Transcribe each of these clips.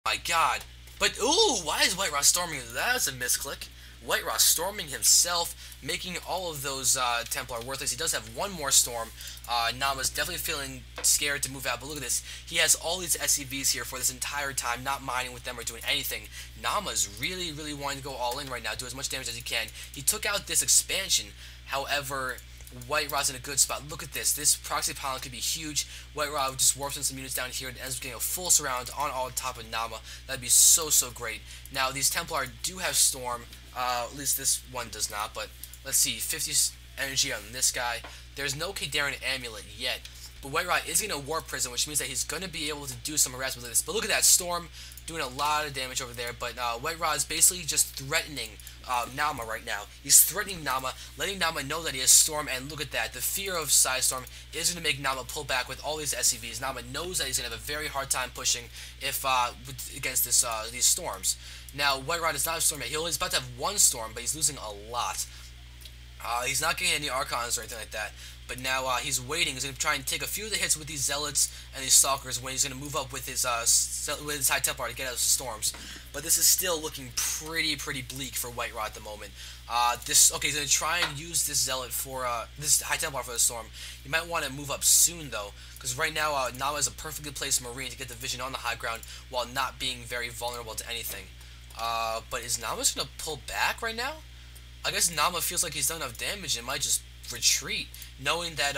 My god. But, ooh, why is White Rock storming? That's a misclick. White Rock storming himself, making all of those Templar worthless. He does have one more storm. Naama's definitely feeling scared to move out, but look at this. He has all these SCVs here for this entire time, not mining with them or doing anything. Naama's really, really wanting to go all in right now, do as much damage as he can. He took out this expansion, however, White Rod's in a good spot. Look at this. This proxy pylon could be huge. White Rod just warps in some units down here and ends up getting a full surround on top of Naama. That'd be so, so great. Now, these Templar do have Storm. At least this one does not, but let's see. 50 energy on this guy. There's no Kadaran Amulet yet. But White Rod is getting a Warp Prism, which means that he's going to be able to do some harassment with this. But look at that. Storm doing a lot of damage over there. But White Rod is basically just threatening Naama right now. He's threatening Naama, letting Naama know that he has Storm, and look at that. The fear of Storm is going to make Naama pull back with all these SCVs. Naama knows that he's going to have a very hard time pushing if against these Storms. Now, White Rod does not have Storm yet. He's about to have one Storm, but he's losing a lot. He's not getting any Archons or anything like that. But now he's waiting. He's going to try and take a few of the hits with these Zealots and these Stalkers when he's going to move up with his High Templar to get out Storms. But this is still looking pretty bleak for White Rod at the moment. He's going to try and use this Zealot for this High Templar for the Storm. You might want to move up soon though, because right now Naama is a perfectly placed Marine to get the vision on the high ground while not being very vulnerable to anything. But is Naama just going to pull back right now? I guess Naama feels like he's done enough damage and might just retreat, knowing that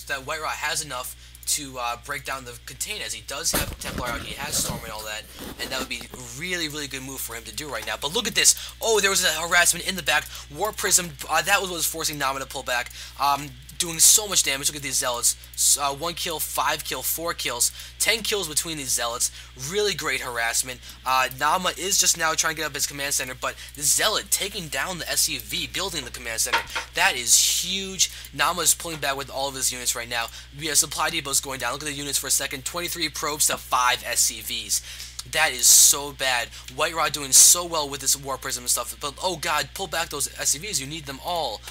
that White Rod has enough to break down the contain, as he does have Templar out, he has Storm and all that, and that would be a really good move for him to do right now. But look at this. Oh, there was a harassment in the back. Warp Prism, that was what was forcing Naama to pull back. Doing so much damage. Look at these Zealots. 1 kill, 5 kill, 4 kills, 10 kills between these Zealots. Really great harassment. Naama is just now trying to get up his command center, but the Zealot taking down the SCV, building the command center. That is huge. Naama is pulling back with all of his units right now. We have supply depots going down. Look at the units for a second. 23 probes to 5 SCVs. That is so bad. White Rod doing so well with this War Prism and stuff, but oh god, pull back those SCVs. You need them all.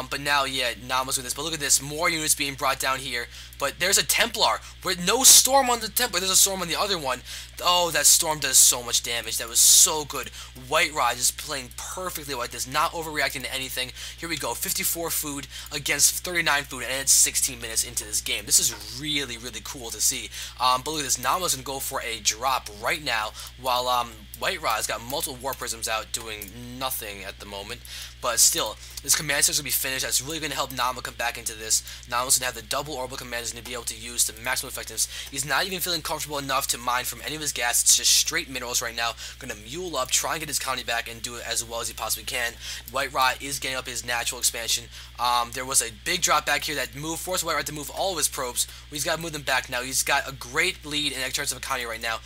But now, yeah, Naama's with this. But look at this, more units being brought down here. But there's a Templar. With no Storm on the Templar. There's a Storm on the other one. Oh, that Storm does so much damage. That was so good. White Rod is playing perfectly like this, not overreacting to anything. Here we go, 54 food against 39 food, and it's 16 minutes into this game. This is really cool to see. But look at this, Naama's going to go for a drop right now, while White Rod's got multiple War Prisms out doing nothing at the moment. But still, this command center's going to be finished. That's really going to help Naama come back into this. Naama's going to have the double orbital command he's going to be able to use to maximum effectiveness. He's not even feeling comfortable enough to mine from any of his gas. It's just straight minerals right now. Going to mule up, try and get his colony back, and do it as well as he possibly can. White Rod is getting up his natural expansion. There was a big drop back here that forced White Rod to move all of his probes. He's got to move them back now. He's got a great lead in terms of economy right now.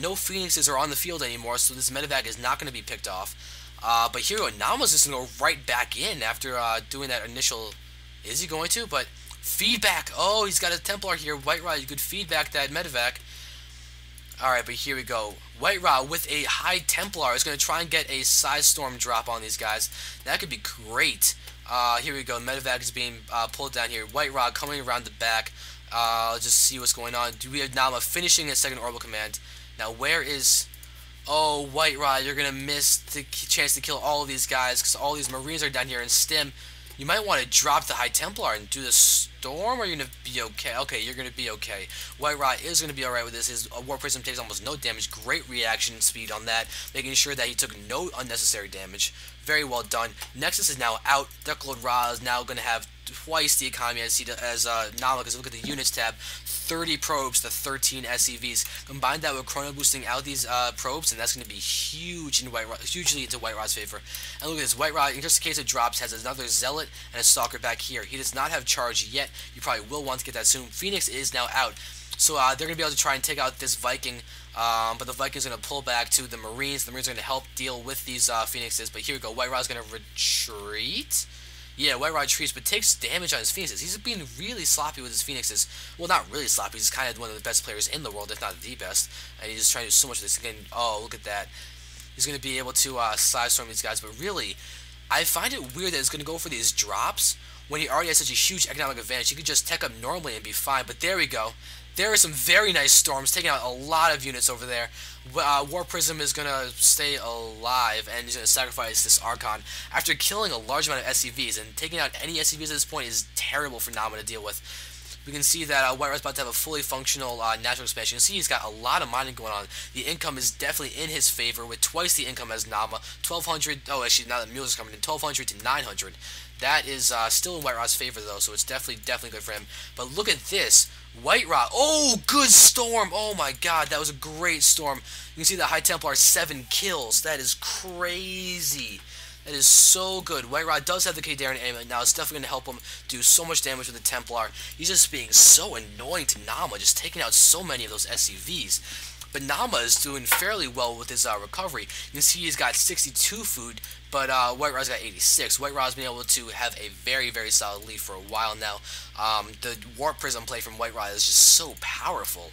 No Phoenixes are on the field anymore, so this medevac is not going to be picked off. But here Naama's just going to go right back in after doing that initial... Is he going to? But feedback! Oh, he's got a Templar here. White Rod, you could feedback that medevac. Alright, but here we go. White Rod with a High Templar is going to try and get a Size Storm drop on these guys. That could be great. Here we go. Medevac is being pulled down here. White Rod coming around the back. Let's just see what's going on. Do we have Naama finishing his second orbital command? Now, where is... Oh, White Rod, you're going to miss the chance to kill all of these guys because all these Marines are down here in stim. You might want to drop the High Templar and do the Storm, or you're going to be okay. Okay, you're going to be okay. White Rod is going to be alright with this. His War Prism takes almost no damage. Great reaction speed on that, making sure that he took no unnecessary damage. Very well done. Nexus is now out. DuckloadRa is now going to have twice the economy as Naama, because look at the units tab. 30 probes to 13 SCVs. Combine that with chrono boosting out these probes, and that's going to be huge in hugely into White Rod's favor. And look at this, White Rod, in just in case it drops, has another Zealot and a Stalker back here. He does not have charge yet. You probably will want to get that soon. Phoenix is now out. So they're going to be able to try and take out this Viking, but the Viking's going to pull back to the Marines. The Marines are going to help deal with these Phoenixes, but here we go. White Rod's going to retreat. Yeah, White Rod retreats, but takes damage on his Phoenixes. He's being really sloppy with his Phoenixes. Well, not really sloppy. He's kind of one of the best players in the world, if not the best. And he's just trying to do so much of this. Again, oh, look at that. He's going to be able to Size Storm these guys, but really, I find it weird that he's going to go for these drops when he already has such a huge economic advantage. He could just tech up normally and be fine, but there we go. There are some very nice storms, taking out a lot of units over there. Warp Prism is going to stay alive, and he's going to sacrifice this Archon. After killing a large amount of SCVs, and taking out any SCVs at this point is terrible for Naama to deal with. We can see that White Raw's about to have a fully functional natural expansion. You can see he's got a lot of mining going on. The income is definitely in his favor, with twice the income as Naama. 1,200, oh actually now that Mouz is coming in, 1,200 to 900. That is still in White Raw's favor though, so it's definitely good for him. But look at this. White Raw, oh, good storm. Oh my god, that was a great storm. You can see the High Templar 7 kills. That is crazy. That is so good. White Raw does have the Terran aim now. It's definitely going to help him do so much damage with the Templar. He's just being so annoying to Naama, just taking out so many of those SCVs. But Naama is doing fairly well with his recovery. You can see he's got 62 food, but White Raw's got 86. White Raw's been able to have a very solid lead for a while now. The Warp Prism play from White Raw is just so powerful.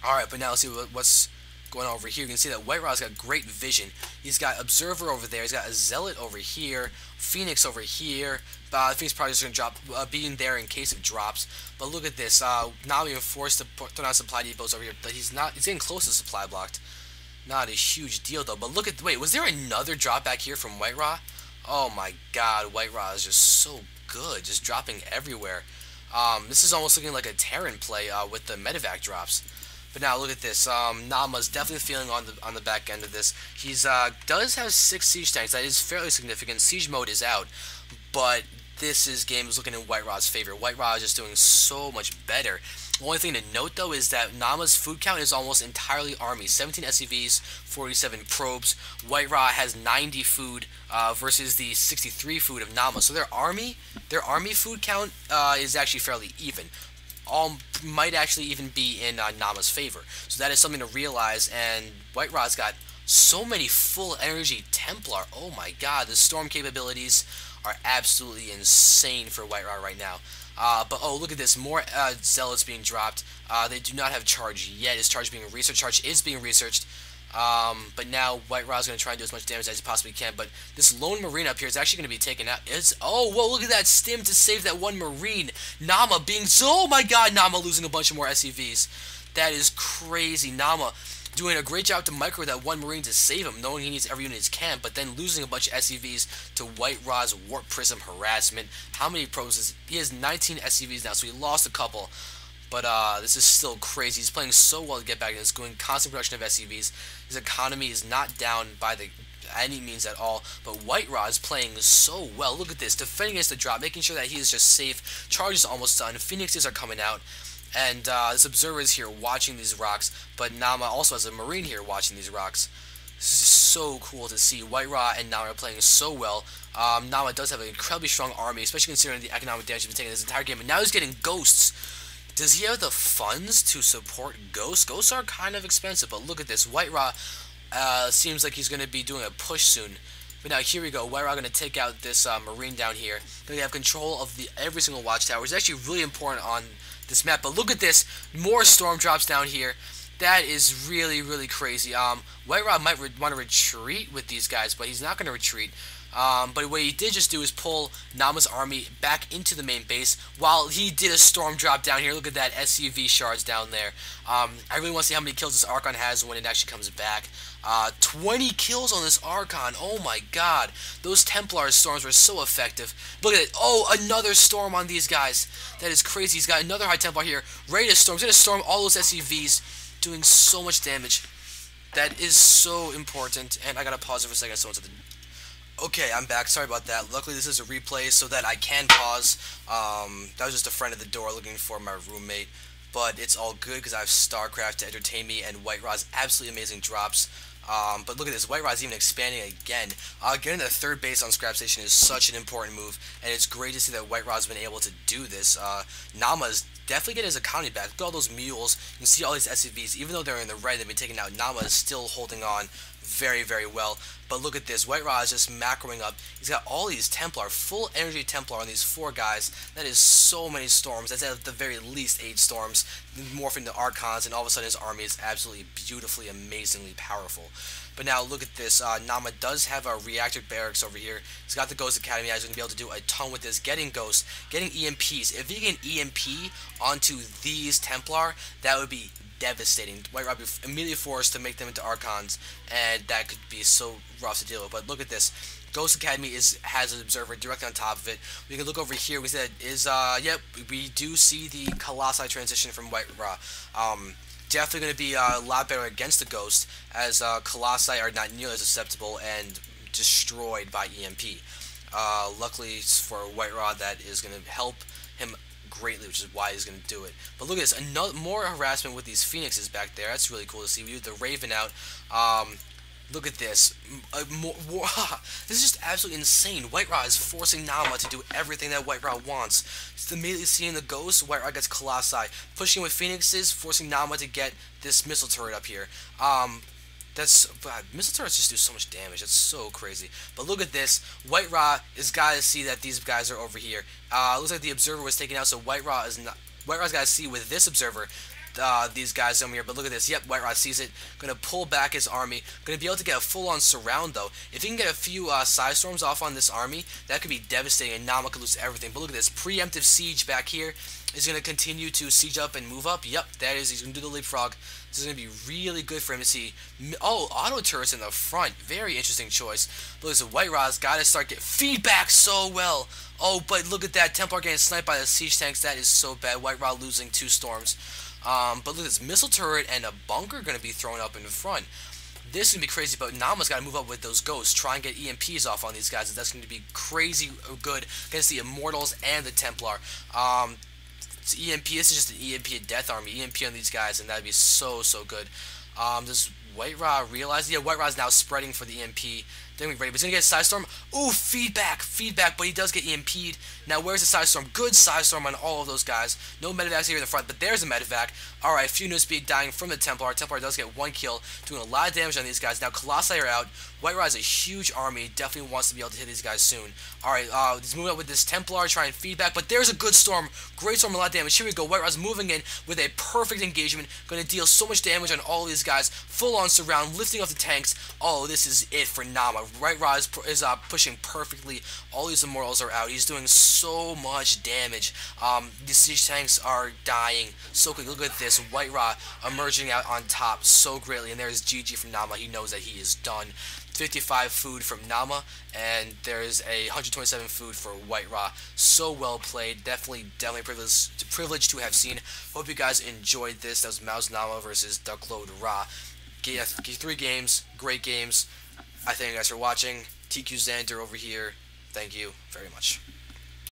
Alright, but now let's see what's going on over here. You can see that White Raw's got great vision. He's got Observer over there. He's got a Zealot over here. Phoenix over here. Phoenix probably just going to drop, being there in case of drops. But look at this. Now being forced to throw down supply depots over here. But he's getting close to supply blocked. Not a huge deal though. But look at, wait, was there another drop back here from White Raw? Oh my god, White Raw is just so good. Just dropping everywhere. This is almost looking like a Terran play with the medevac drops. But now look at this. Naama's definitely feeling on the back end of this. He's does have 6 siege tanks. That is fairly significant. Siege mode is out, but game is looking in White Raw's favor. White Raw is just doing so much better. The only thing to note though is that Naama's food count is almost entirely army. 17 SCVs, 47 probes. White Raw has 90 food versus the 63 food of Naama. So their army food count is actually fairly even. All might actually even be in Naama's favor. So that is something to realize, and White Raw's got so many full energy Templar. Oh my god, the storm capabilities are absolutely insane for White Raw right now. But oh, look at this, more Zealots being dropped. They do not have charge yet. His charge being researched. Charge is being researched. But now White Raw's going to try and do as much damage as he possibly can. But this lone Marine up here is actually going to be taken out. Oh, whoa, look at that stim to save that one Marine. Naama being oh my god, Naama losing a bunch of more SCVs. That is crazy. Naama doing a great job to micro that one Marine to save him, knowing he needs every unit he can, but then losing a bunch of SCVs to White Raw's Warp Prism harassment. How many pros is he? Has 19 SCVs now, so he lost a couple. But this is still crazy. He's playing so well to get back. He's doing constant production of SCVs. His economy is not down by any means at all. But White Raw is playing so well. Look at this. Defending against the drop. Making sure that he is just safe. Charge is almost done. Phoenixes are coming out. And this Observer is here watching these rocks. But Naama also has a Marine here watching these rocks. This is so cool to see. White Raw and Naama are playing so well. Naama does have an incredibly strong army, especially considering the economic damage he's been taking this entire game. And now he's getting Ghosts. Does he have the funds to support Ghosts? Ghosts are kind of expensive, but look at this. White Raw seems like he's going to be doing a push soon. But now here we go. White Raw going to take out this Marine down here. They have control of every single watchtower. It's actually really important on this map. But look at this. More storm drops down here. That is really crazy. White Raw might want to retreat with these guys, but he's not going to retreat. But what he did just do is pull Naama's army back into the main base while he did a storm drop down here. Look at that SCV shards down there. I really want to see how many kills this Archon has when it actually comes back. 20 kills on this Archon. Oh my god. Those Templar storms were so effective. Look at it. Oh, another storm on these guys. That is crazy. He's got another High Templar here. Ready to storm. He's going to storm all those SCVs. Doing so much damage. That is so important. And I got to pause it for a second. So okay, I'm back. Sorry about that. Luckily, this is a replay so that I can pause. That was just a friend at the door looking for my roommate. But it's all good because I have StarCraft to entertain me, and White Raw's absolutely amazing drops. But look at this. White Raw's even expanding again. Getting the third base on Scrap Station is such an important move, and it's great to see that White Raw's been able to do this. Naama's definitely getting his economy back. Look at all those mules. You can see all these SCVs. Even though they're in the red, they've been taken out. Naama is still holding on very well. But look at this. White Raw is just macroing up. He's got all these Templar, full energy Templar on these 4 guys. That is so many storms. That's at the very least 8 storms, morphing to Archons, and all of a sudden his army is absolutely beautifully, amazingly powerful. But now look at this. Naama does have a reactor barracks over here. He's got the Ghost Academy. He's going to be able to do a ton with this. Getting Ghost, getting EMPs. If he can EMP onto these Templar, that would be devastating. White Rob would be immediately forced to make them into Archons, and that could be so rough to deal with. But look at this. Ghost Academy has an observer directly on top of it. We can look over here. We said yep, we do see the Colossi transition from White Ra. Definitely going to be a lot better against the Ghost, as Colossi are not nearly as susceptible and destroyed by EMP. Luckily for White Ra, that is going to help him greatly, which is why he's going to do it. But look at this, more harassment with these Phoenixes back there. That's really cool to see. We do the Raven out. Look at this. This is just absolutely insane. White Ra is forcing Naama to do everything that White Ra wants. He's immediately seeing the Ghost. White Ra gets Colossi. Pushing with Phoenixes, forcing Naama to get this missile turret up here. Missile turrets just do so much damage. It's so crazy. But look at this. White Ra has got to see that these guys are over here. Looks like the observer was taken out, so White Ra's got to see with this observer these guys over here. But look at this. Yep, White Ra sees it. Going to pull back his army. Going to be able to get a full-on surround, though. If he can get a few side storms off on this army, that could be devastating, and Naama could lose everything. But look at this. Preemptive siege back here is going to continue to siege up and move up. Yep, that is. He's going to do the leapfrog. This is going to be really good for him to see. Oh, auto turrets in the front. Very interesting choice. Look at this. White Ra's got to start getting feedback so well. Oh, but look at that. Templar getting sniped by the siege tanks. That is so bad. White Ra losing 2 storms. But look at this. Missile turret and a bunker going to be thrown up in the front. This is going to be crazy, but Naama's got to move up with those ghosts. Try and get EMPs off on these guys. That's going to be crazy good against the Immortals and the Templar. It's EMP. This is just an EMP death army. EMP on these guys, and that would be so good. Does White Ra realize? Yeah, White Ra's now spreading for the EMP. Then we're ready. But he's going to get a Side Storm. Ooh, feedback, but he does get EMP'd. Now, where's the Side Storm? Good Side Storm on all of those guys. No Medivacs here in the front, but there's a Medivac. Alright, few new speed dying from the Templar. Templar does get 1 kill, doing a lot of damage on these guys. Now, Colossi are out. White Ra has a huge army. Definitely wants to be able to hit these guys soon. Alright, he's moving up with this Templar, trying feedback, but there's a good storm. Great storm, a lot of damage. Here we go. White Ra's moving in with a perfect engagement. Going to deal so much damage on all of these guys. Full-on surround, lifting off the tanks. Oh, this is it for Naama. White Ra is pushing perfectly. All these Immortals are out. He's doing so much damage. These siege tanks are dying so quick. Look at this. White Ra emerging out on top so greatly. And there's GG from Naama. He knows that he is done. 55 food from Naama, and there's a 127 food for White Ra. So well played. Definitely privileged to have seen. Hope you guys enjoyed this. That was MouzNaama versus DuckloadRa. 3 games. Great games. I thank you guys for watching. TQ Xander over here. Thank you very much.